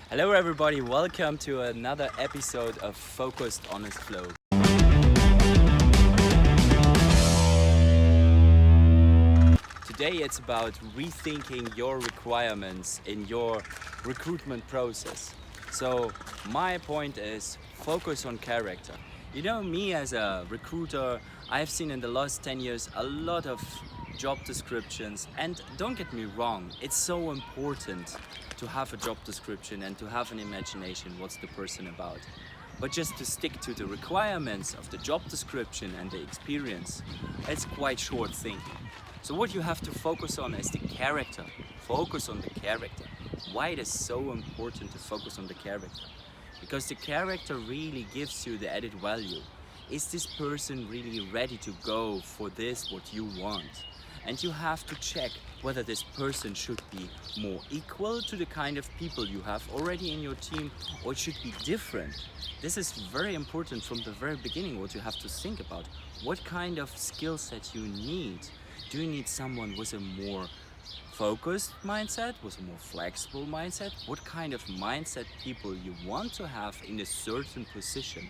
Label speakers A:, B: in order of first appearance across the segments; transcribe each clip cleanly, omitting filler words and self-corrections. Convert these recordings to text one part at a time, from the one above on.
A: Hello everybody, welcome to another episode of Focused Honest Flow. Today it's about rethinking your requirements in your recruitment process. So my point is focus on character. You know, me as a recruiter, I've seen in the last 10 years a lot of job descriptions, and don't get me wrong, it's so important to have a job description and to have an imagination what's the person about. But just to stick to the requirements of the job description and the experience, it's quite short thinking. So what you have to focus on is the character. Focus on the character. Why it is so important to focus on the character? Because the character really gives you the added value. Is this person really ready to go for this, what you want? And you have to check whether this person should be more equal to the kind of people you have already in your team, or it should be different. This is very important from the very beginning, what you have to think about. What kind of skill set you need? Do you need someone with a more focused mindset, with a more flexible mindset? What kind of mindset people you want to have in a certain position?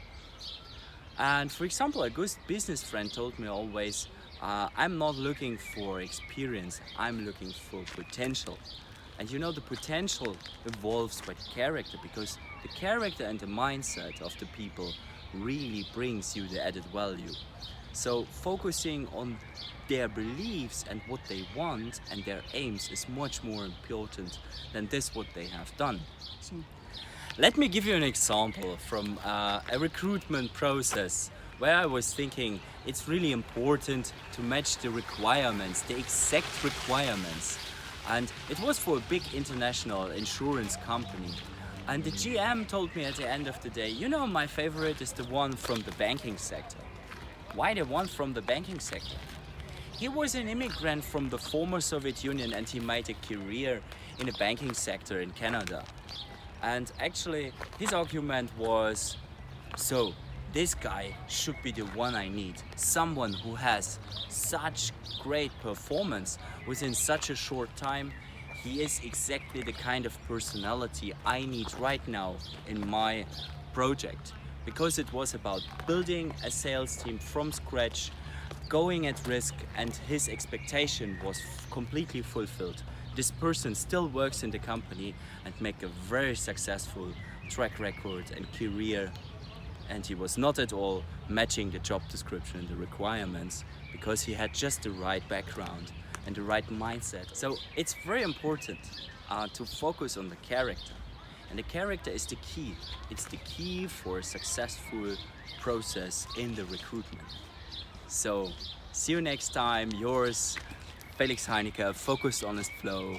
A: And for example, a good business friend told me always, I'm not looking for experience, I'm looking for potential. And you know, the potential evolves by the character, because the character and the mindset of the people really brings you the added value. So focusing on their beliefs and what they want and their aims is much more important than this what they have done. Let me give you an example from a recruitment process where I was thinking it's really important to match the requirements, the exact requirements. And it was for a big international insurance company. And the GM told me at the end of the day, you know, my favorite is the one from the banking sector. Why the one from the banking sector? He was an immigrant from the former Soviet Union and he made a career in the banking sector in Canada. And actually his argument was, so this guy should be the one I need. Someone who has such great performance within such a short time. He is exactly the kind of personality I need right now in my project. Because it was about building a sales team from scratch, going at risk, and his expectation was completely fulfilled. This person still works in the company and make a very successful track record and career, and he was not at all matching the job description and the requirements because he had just the right background and the right mindset. So it's very important to focus on the character, and the character is the key. It's the key for a successful process in the recruitment. So see you next time. Yours, Felix Heinicke, Focused Honest Flow.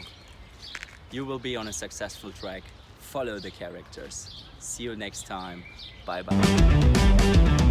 A: You will be on a successful track. Follow the characters. See you next time. Bye bye.